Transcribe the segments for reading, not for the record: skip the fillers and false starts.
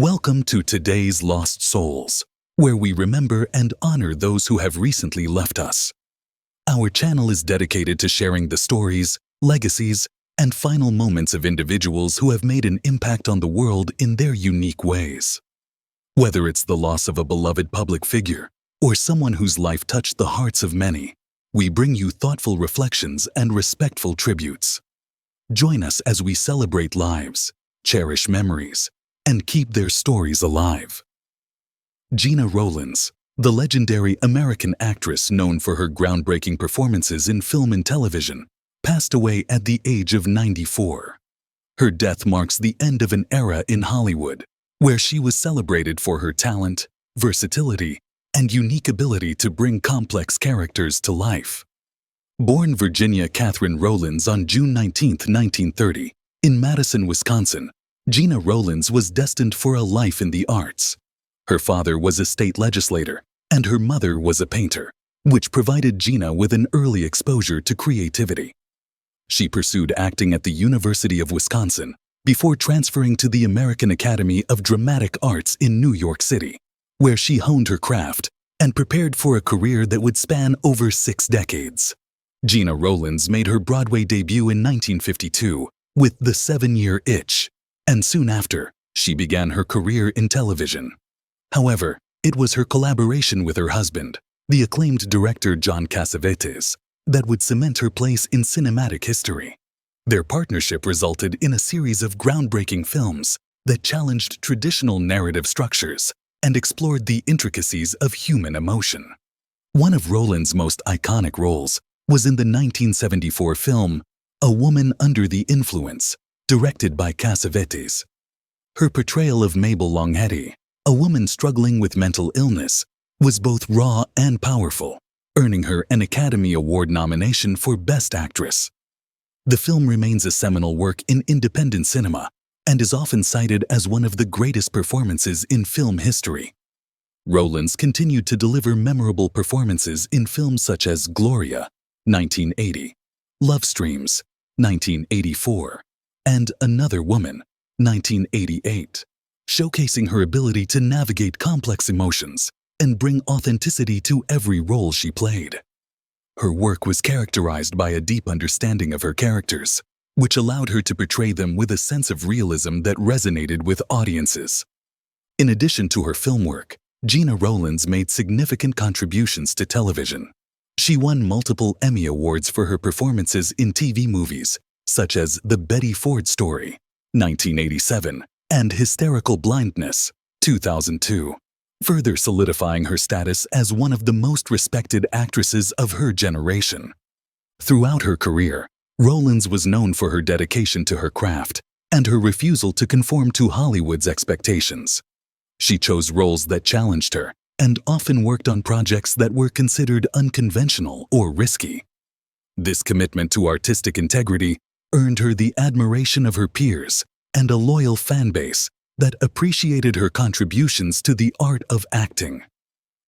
Welcome to today's Lost Souls, where we remember and honor those who have recently left us. Our channel is dedicated to sharing the stories, legacies, and final moments of individuals who have made an impact on the world in their unique ways. Whether it's the loss of a beloved public figure or someone whose life touched the hearts of many, we bring you thoughtful reflections and respectful tributes. Join us as we celebrate lives, cherish memories, and keep their stories alive. Gena Rowlands, the legendary American actress known for her groundbreaking performances in film and television, passed away at the age of 94. Her death marks the end of an era in Hollywood, where she was celebrated for her talent, versatility, and unique ability to bring complex characters to life. Born Virginia Catherine Rowlands on June 19, 1930, in Madison, Wisconsin, Gena Rowlands was destined for a life in the arts. Her father was a state legislator, and her mother was a painter, which provided Gena with an early exposure to creativity. She pursued acting at the University of Wisconsin before transferring to the American Academy of Dramatic Arts in New York City, where she honed her craft and prepared for a career that would span over 6 decades. Gena Rowlands made her Broadway debut in 1952 with The 7-Year Itch, and soon after, she began her career in television. However, it was her collaboration with her husband, the acclaimed director John Cassavetes, that would cement her place in cinematic history. Their partnership resulted in a series of groundbreaking films that challenged traditional narrative structures and explored the intricacies of human emotion. One of Rowlands' most iconic roles was in the 1974 film A Woman Under the Influence, directed by Cassavetes. Her portrayal of Mabel Longheady, a woman struggling with mental illness, was both raw and powerful, earning her an Academy Award nomination for Best Actress. The film remains a seminal work in independent cinema and is often cited as one of the greatest performances in film history. Rowlands continued to deliver memorable performances in films such as Gloria, 1980, Love Streams, 1984, and Another Woman, 1988, showcasing her ability to navigate complex emotions and bring authenticity to every role she played. Her work was characterized by a deep understanding of her characters, which allowed her to portray them with a sense of realism that resonated with audiences. In addition to her film work, Gena Rowlands made significant contributions to television. She won multiple Emmy Awards for her performances in TV movies, such as The Betty Ford Story, 1987, and Hysterical Blindness, 2002, further solidifying her status as one of the most respected actresses of her generation. Throughout her career, Rowlands was known for her dedication to her craft and her refusal to conform to Hollywood's expectations. She chose roles that challenged her and often worked on projects that were considered unconventional or risky. This commitment to artistic integrity earned her the admiration of her peers and a loyal fan base that appreciated her contributions to the art of acting.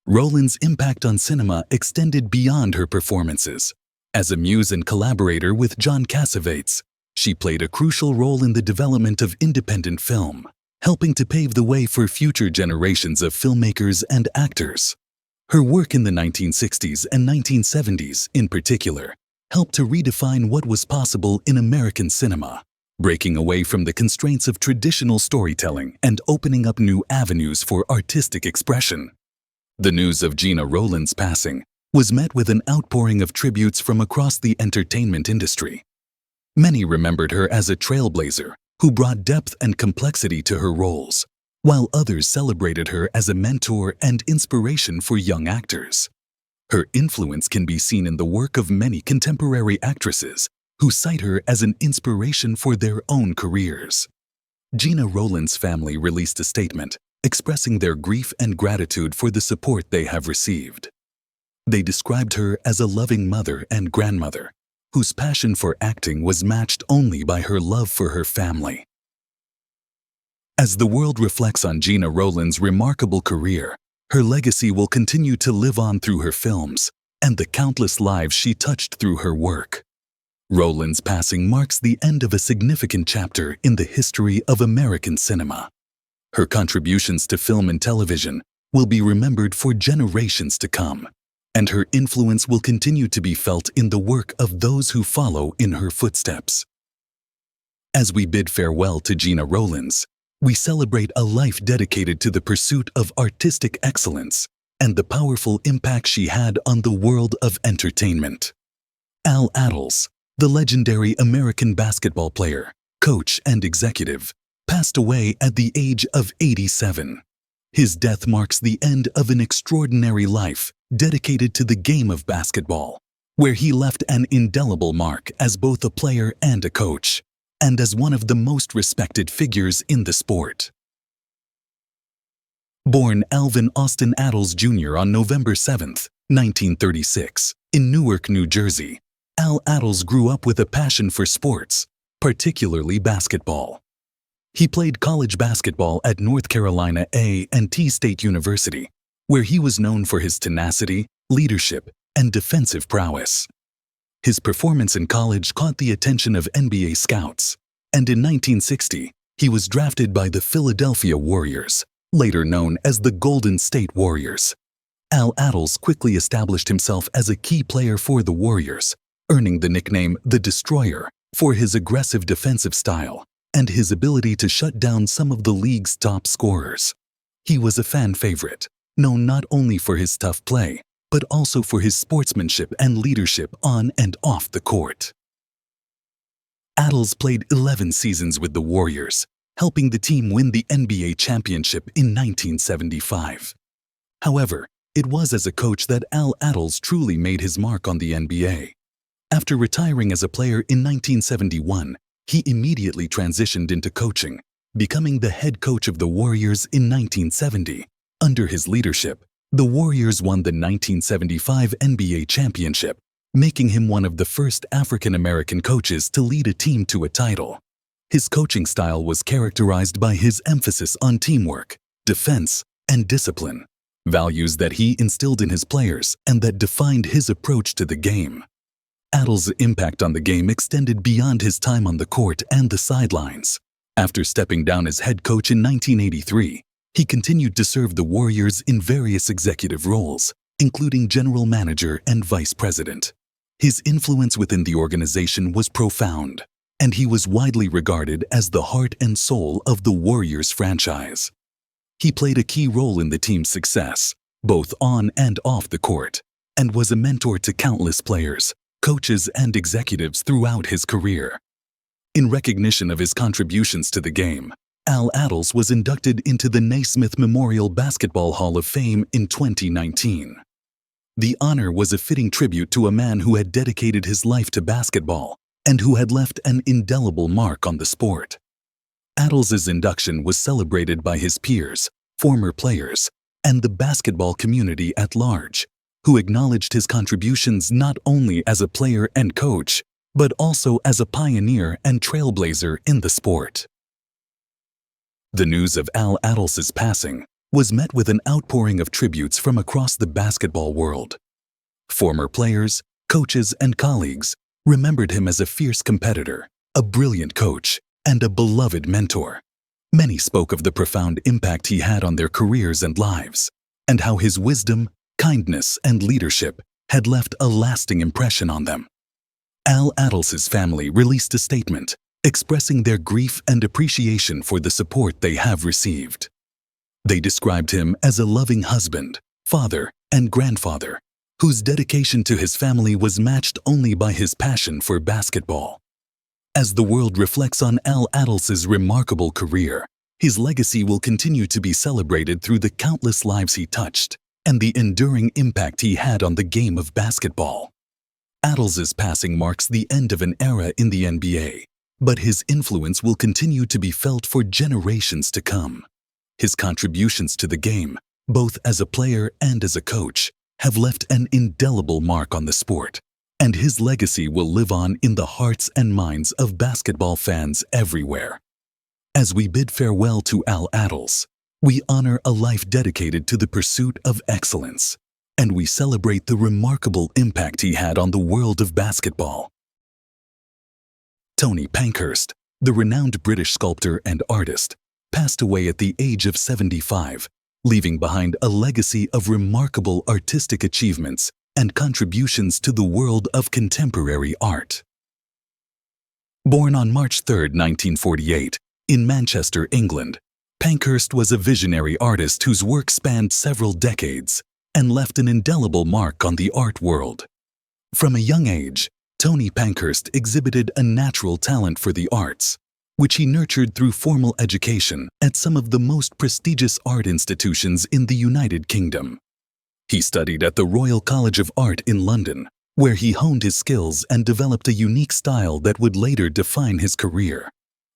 Rowlands' impact on cinema extended beyond her performances. As a muse and collaborator with John Cassavetes, she played a crucial role in the development of independent film, helping to pave the way for future generations of filmmakers and actors. Her work in the 1960s and 1970s, in particular, helped to redefine what was possible in American cinema, breaking away from the constraints of traditional storytelling and opening up new avenues for artistic expression. The news of Gena Rowlands' passing was met with an outpouring of tributes from across the entertainment industry. Many remembered her as a trailblazer who brought depth and complexity to her roles, while others celebrated her as a mentor and inspiration for young actors. Her influence can be seen in the work of many contemporary actresses who cite her as an inspiration for their own careers. Gena Rowlands' family released a statement expressing their grief and gratitude for the support they have received. They described her as a loving mother and grandmother, whose passion for acting was matched only by her love for her family. As the world reflects on Gena Rowlands' remarkable career, her legacy will continue to live on through her films and the countless lives she touched through her work. Rowlands' passing marks the end of a significant chapter in the history of American cinema. Her contributions to film and television will be remembered for generations to come, and her influence will continue to be felt in the work of those who follow in her footsteps. As we bid farewell to Gena Rowlands, we celebrate a life dedicated to the pursuit of artistic excellence and the powerful impact she had on the world of entertainment. Attles, the legendary American basketball player, coach, and executive, passed away at the age of 87. His death marks the end of an extraordinary life dedicated to the game of basketball, where he left an indelible mark as both a player and a coach, and as one of the most respected figures in the sport. Born Alvin Austin Attles Jr. on November 7, 1936, in Newark, New Jersey, Attles grew up with a passion for sports, particularly basketball. He played college basketball at North Carolina A&T State University, where he was known for his tenacity, leadership, and defensive prowess. His performance in college caught the attention of NBA scouts, and in 1960, he was drafted by the Philadelphia Warriors, later known as the Golden State Warriors. Attles quickly established himself as a key player for the Warriors, earning the nickname The Destroyer for his aggressive defensive style and his ability to shut down some of the league's top scorers. He was a fan favorite, known not only for his tough play, but also for his sportsmanship and leadership on and off the court. Attles played 11 seasons with the Warriors, helping the team win the NBA championship in 1975. However, it was as a coach that Attles truly made his mark on the NBA. After retiring as a player in 1971, he immediately transitioned into coaching, becoming the head coach of the Warriors in 1970. Under his leadership, the Warriors won the 1975 NBA championship, making him one of the first African-American coaches to lead a team to a title. His coaching style was characterized by his emphasis on teamwork, defense, and discipline, values that he instilled in his players and that defined his approach to the game. Attles' impact on the game extended beyond his time on the court and the sidelines. After stepping down as head coach in 1983, he continued to serve the Warriors in various executive roles, including general manager and vice president. His influence within the organization was profound, and he was widely regarded as the heart and soul of the Warriors franchise. He played a key role in the team's success, both on and off the court, and was a mentor to countless players, coaches, and executives throughout his career. In recognition of his contributions to the game, Attles was inducted into the Naismith Memorial Basketball Hall of Fame in 2019. The honor was a fitting tribute to a man who had dedicated his life to basketball and who had left an indelible mark on the sport. Attles' induction was celebrated by his peers, former players, and the basketball community at large, who acknowledged his contributions not only as a player and coach, but also as a pioneer and trailblazer in the sport. The news of Attles' passing was met with an outpouring of tributes from across the basketball world. Former players, coaches, and colleagues remembered him as a fierce competitor, a brilliant coach, and a beloved mentor. Many spoke of the profound impact he had on their careers and lives, and how his wisdom, kindness, and leadership had left a lasting impression on them. Attles' family released a statement expressing their grief and appreciation for the support they have received. They described him as a loving husband, father, and grandfather, whose dedication to his family was matched only by his passion for basketball. As the world reflects on Attles' remarkable career, his legacy will continue to be celebrated through the countless lives he touched and the enduring impact he had on the game of basketball. Attles' passing marks the end of an era in the NBA, but his influence will continue to be felt for generations to come. His contributions to the game, both as a player and as a coach, have left an indelible mark on the sport, and his legacy will live on in the hearts and minds of basketball fans everywhere. As we bid farewell to Attles, we honor a life dedicated to the pursuit of excellence, and we celebrate the remarkable impact he had on the world of basketball. Tony Pankhurst, the renowned British sculptor and artist, passed away at the age of 75, leaving behind a legacy of remarkable artistic achievements and contributions to the world of contemporary art. Born on March 3, 1948, in Manchester, England, Pankhurst was a visionary artist whose work spanned several decades and left an indelible mark on the art world. From a young age, Tony Pankhurst exhibited a natural talent for the arts, which he nurtured through formal education at some of the most prestigious art institutions in the United Kingdom. He studied at the Royal College of Art in London, where he honed his skills and developed a unique style that would later define his career.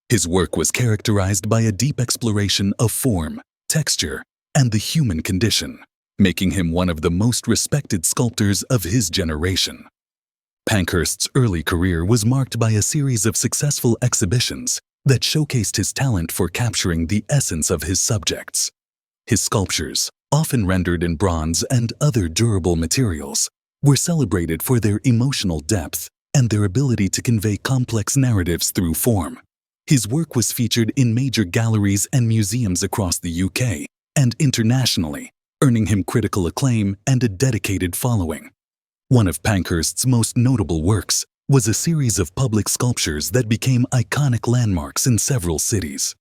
His work was characterized by a deep exploration of form, texture, and the human condition, making him one of the most respected sculptors of his generation. Pankhurst's early career was marked by a series of successful exhibitions that showcased his talent for capturing the essence of his subjects. His sculptures, often rendered in bronze and other durable materials, were celebrated for their emotional depth and their ability to convey complex narratives through form. His work was featured in major galleries and museums across the UK and internationally, earning him critical acclaim and a dedicated following. One of Pankhurst's most notable works was a series of public sculptures that became iconic landmarks in several cities.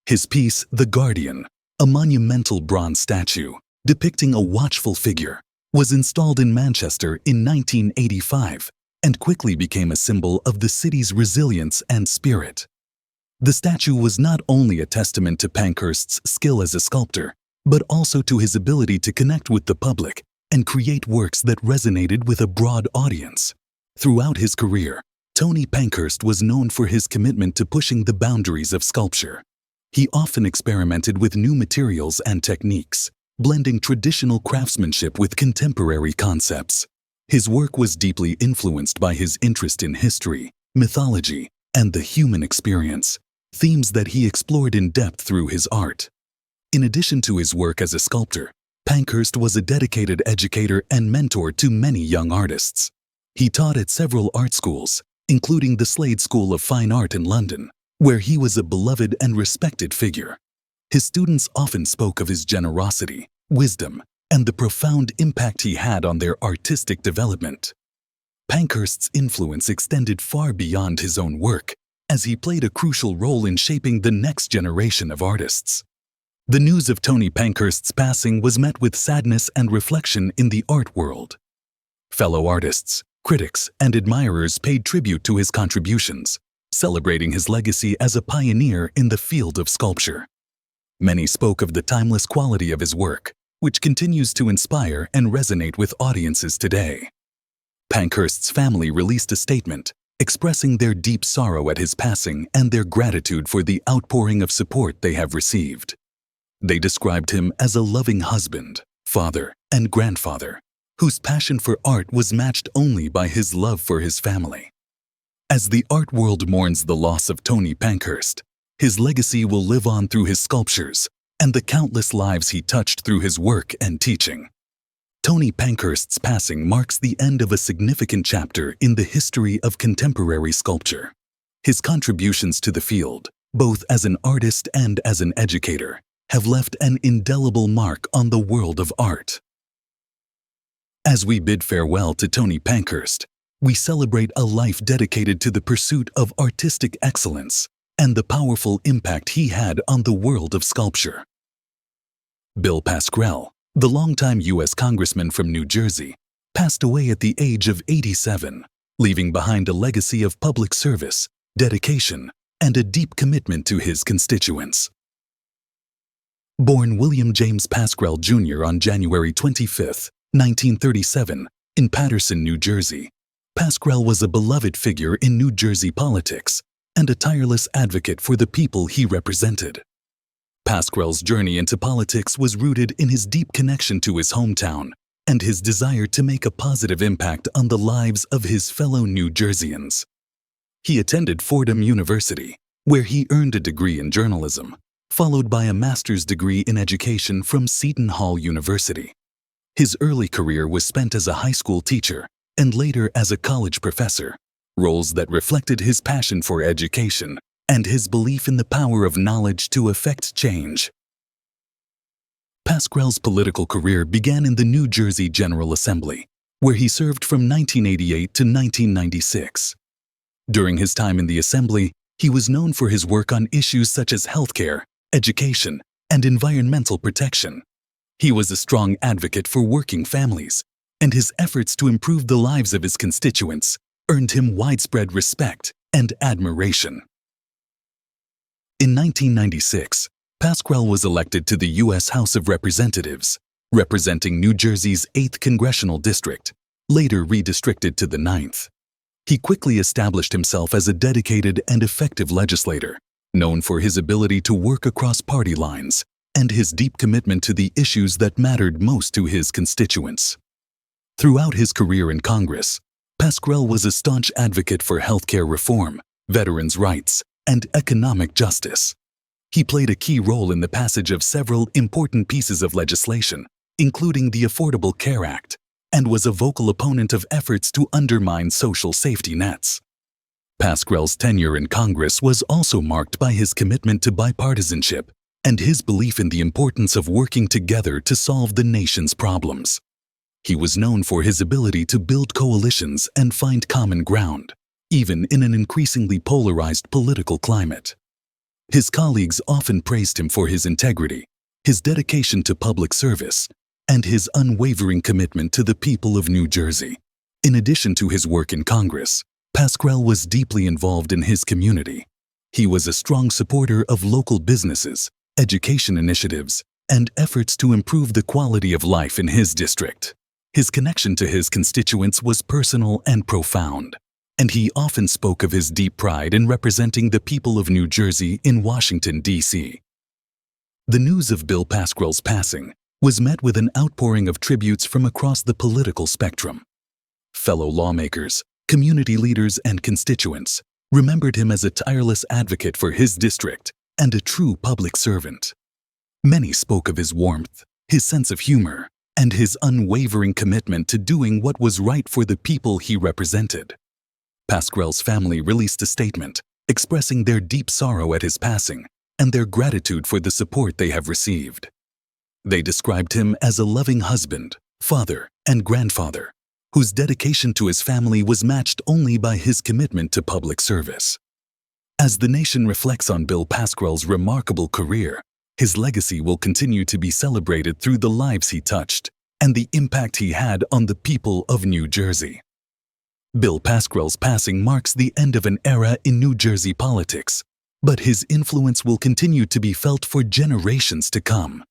His piece, The Guardian, a monumental bronze statue depicting a watchful figure, was installed in Manchester in 1985 and quickly became a symbol of the city's resilience and spirit. The statue was not only a testament to Pankhurst's skill as a sculptor, but also to his ability to connect with the public and create works that resonated with a broad audience. Throughout his career, Tony Pankhurst was known for his commitment to pushing the boundaries of sculpture. He often experimented with new materials and techniques, blending traditional craftsmanship with contemporary concepts. His work was deeply influenced by his interest in history, mythology, and the human experience, themes that he explored in depth through his art. In addition to his work as a sculptor, Pankhurst was a dedicated educator and mentor to many young artists. He taught at several art schools, including the Slade School of Fine Art in London, where he was a beloved and respected figure. His students often spoke of his generosity, wisdom, and the profound impact he had on their artistic development. Pankhurst's influence extended far beyond his own work, as he played a crucial role in shaping the next generation of artists. The news of Tony Pankhurst's passing was met with sadness and reflection in the art world. Fellow artists, critics, and admirers paid tribute to his contributions, celebrating his legacy as a pioneer in the field of sculpture. Many spoke of the timeless quality of his work, which continues to inspire and resonate with audiences today. Pankhurst's family released a statement expressing their deep sorrow at his passing and their gratitude for the outpouring of support they have received. They described him as a loving husband, father, and grandfather, whose passion for art was matched only by his love for his family. As the art world mourns the loss of Tony Pankhurst, his legacy will live on through his sculptures and the countless lives he touched through his work and teaching. Tony Pankhurst's passing marks the end of a significant chapter in the history of contemporary sculpture. His contributions to the field, both as an artist and as an educator, have left an indelible mark on the world of art. As we bid farewell to Tony Pankhurst, we celebrate a life dedicated to the pursuit of artistic excellence and the powerful impact he had on the world of sculpture. Bill Pascrell, the longtime U.S. Congressman from New Jersey, passed away at the age of 87, leaving behind a legacy of public service, dedication, and a deep commitment to his constituents. Born William James Pascrell Jr. on January 25, 1937, in Paterson, New Jersey, Pascrell was a beloved figure in New Jersey politics and a tireless advocate for the people he represented. Pascrell's journey into politics was rooted in his deep connection to his hometown and his desire to make a positive impact on the lives of his fellow New Jerseyans. He attended Fordham University, where he earned a degree in journalism, followed by a master's degree in education from Seton Hall University. His early career was spent as a high school teacher and later as a college professor, roles that reflected his passion for education and his belief in the power of knowledge to effect change. Pascrell's political career began in the New Jersey General Assembly, where he served from 1988 to 1996. During his time in the Assembly, he was known for his work on issues such as healthcare, education, and environmental protection. He was a strong advocate for working families, and his efforts to improve the lives of his constituents earned him widespread respect and admiration. In 1996, Pascrell was elected to the U.S. House of Representatives, representing New Jersey's 8th Congressional District, later redistricted to the 9th. He quickly established himself as a dedicated and effective legislator, known for his ability to work across party lines and his deep commitment to the issues that mattered most to his constituents. Throughout his career in Congress, Pascrell was a staunch advocate for healthcare reform, veterans' rights, and economic justice. He played a key role in the passage of several important pieces of legislation, including the Affordable Care Act, and was a vocal opponent of efforts to undermine social safety nets. Pascrell's tenure in Congress was also marked by his commitment to bipartisanship and his belief in the importance of working together to solve the nation's problems. He was known for his ability to build coalitions and find common ground, even in an increasingly polarized political climate. His colleagues often praised him for his integrity, his dedication to public service, and his unwavering commitment to the people of New Jersey. In addition to his work in Congress, Pascrell was deeply involved in his community. He was a strong supporter of local businesses, education initiatives, and efforts to improve the quality of life in his district. His connection to his constituents was personal and profound, and he often spoke of his deep pride in representing the people of New Jersey in Washington, D.C. The news of Bill Pascrell's passing was met with an outpouring of tributes from across the political spectrum. Fellow lawmakers, community leaders, and constituents remembered him as a tireless advocate for his district and a true public servant. Many spoke of his warmth, his sense of humor, and his unwavering commitment to doing what was right for the people he represented. Pascrell's family released a statement expressing their deep sorrow at his passing and their gratitude for the support they have received. They described him as a loving husband, father, and grandfather, whose dedication to his family was matched only by his commitment to public service. As the nation reflects on Bill Pascrell's remarkable career, his legacy will continue to be celebrated through the lives he touched and the impact he had on the people of New Jersey. Bill Pascrell's passing marks the end of an era in New Jersey politics, but his influence will continue to be felt for generations to come.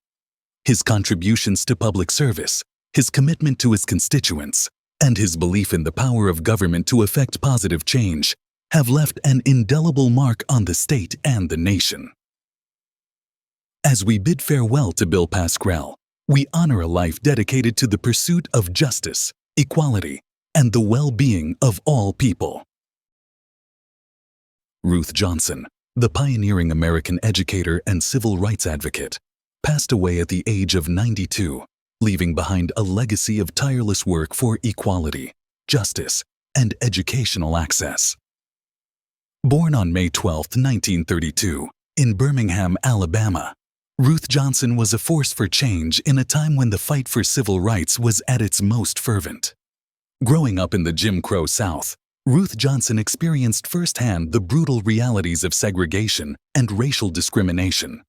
His contributions to public service, his commitment to his constituents, and his belief in the power of government to effect positive change have left an indelible mark on the state and the nation. As we bid farewell to Bill Pascrell, we honor a life dedicated to the pursuit of justice, equality, and the well-being of all people. Ruth Johnson, the pioneering American educator and civil rights advocate, passed away at the age of 92, leaving behind a legacy of tireless work for equality, justice, and educational access. Born on May 12, 1932, in Birmingham, Alabama, Ruth Johnson was a force for change in a time when the fight for civil rights was at its most fervent. Growing up in the Jim Crow South, Ruth Johnson experienced firsthand the brutal realities of segregation and racial discrimination.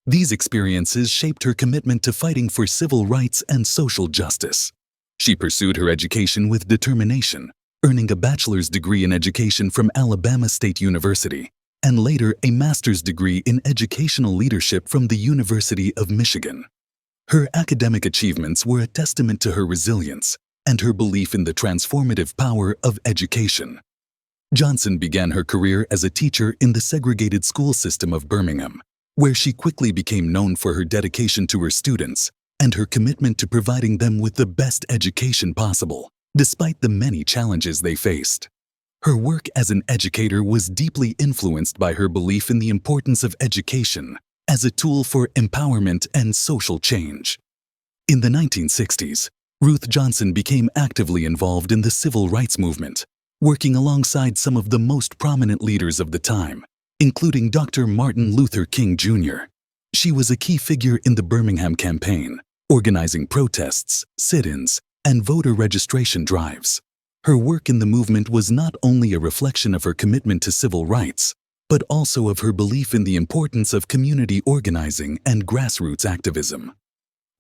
These experiences shaped her commitment to fighting for civil rights and social justice. She pursued her education with determination, earning a bachelor's degree in education from Alabama State University, and later a master's degree in educational leadership from the University of Michigan. Her academic achievements were a testament to her resilience and her belief in the transformative power of education. Johnson began her career as a teacher in the segregated school system of Birmingham, where she quickly became known for her dedication to her students and her commitment to providing them with the best education possible, despite the many challenges they faced. Her work as an educator was deeply influenced by her belief in the importance of education as a tool for empowerment and social change. In the 1960s, Ruth Johnson became actively involved in the civil rights movement, working alongside some of the most prominent leaders of the time, including Dr. Martin Luther King Jr. She was a key figure in the Birmingham campaign, organizing protests, sit-ins, and voter registration drives. Her work in the movement was not only a reflection of her commitment to civil rights, but also of her belief in the importance of community organizing and grassroots activism.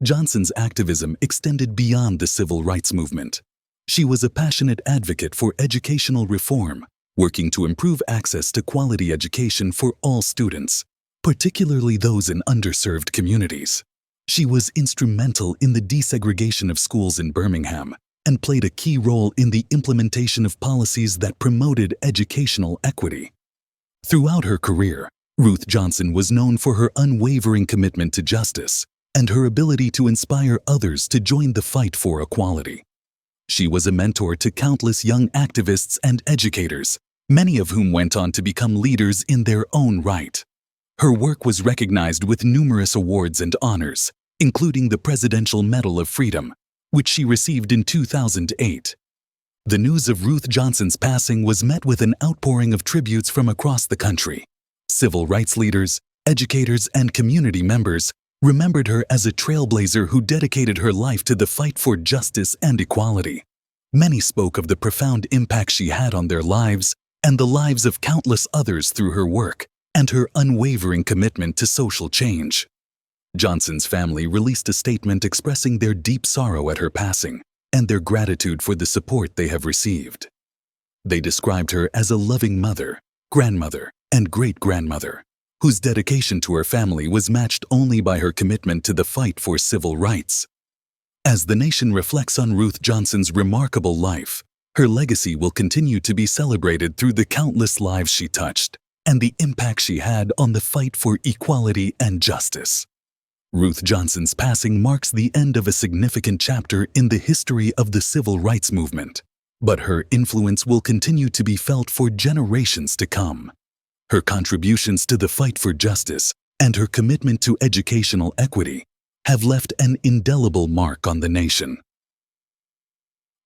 Johnson's activism extended beyond the civil rights movement. She was a passionate advocate for educational reform, working to improve access to quality education for all students, particularly those in underserved communities. She was instrumental in the desegregation of schools in Birmingham and played a key role in the implementation of policies that promoted educational equity. Throughout her career, Ruth Johnson was known for her unwavering commitment to justice and her ability to inspire others to join the fight for equality. She was a mentor to countless young activists and educators, many of whom went on to become leaders in their own right. Her work was recognized with numerous awards and honors, including the Presidential Medal of Freedom, which she received in 2008. The news of Ruth Johnson's passing was met with an outpouring of tributes from across the country. Civil rights leaders, educators, and community members remembered her as a trailblazer who dedicated her life to the fight for justice and equality. Many spoke of the profound impact she had on their lives and the lives of countless others through her work and her unwavering commitment to social change. Johnson's family released a statement expressing their deep sorrow at her passing and their gratitude for the support they have received. They described her as a loving mother, grandmother, and great-grandmother, whose dedication to her family was matched only by her commitment to the fight for civil rights. As the nation reflects on Ruth Johnson's remarkable life, her legacy will continue to be celebrated through the countless lives she touched and the impact she had on the fight for equality and justice. Ruth Johnson's passing marks the end of a significant chapter in the history of the civil rights movement, but her influence will continue to be felt for generations to come. Her contributions to the fight for justice and her commitment to educational equity have left an indelible mark on the nation.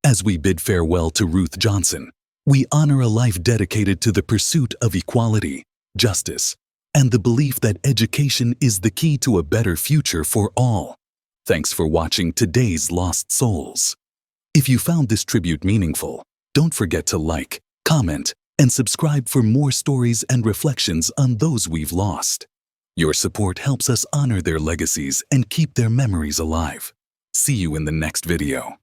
As we bid farewell to Ruth Johnson, we honor a life dedicated to the pursuit of equality, justice, and the belief that education is the key to a better future for all. Thanks for watching today's Lost Souls. If you found this tribute meaningful, don't forget to like, comment, and subscribe for more stories and reflections on those we've lost. Your support helps us honor their legacies and keep their memories alive. See you in the next video.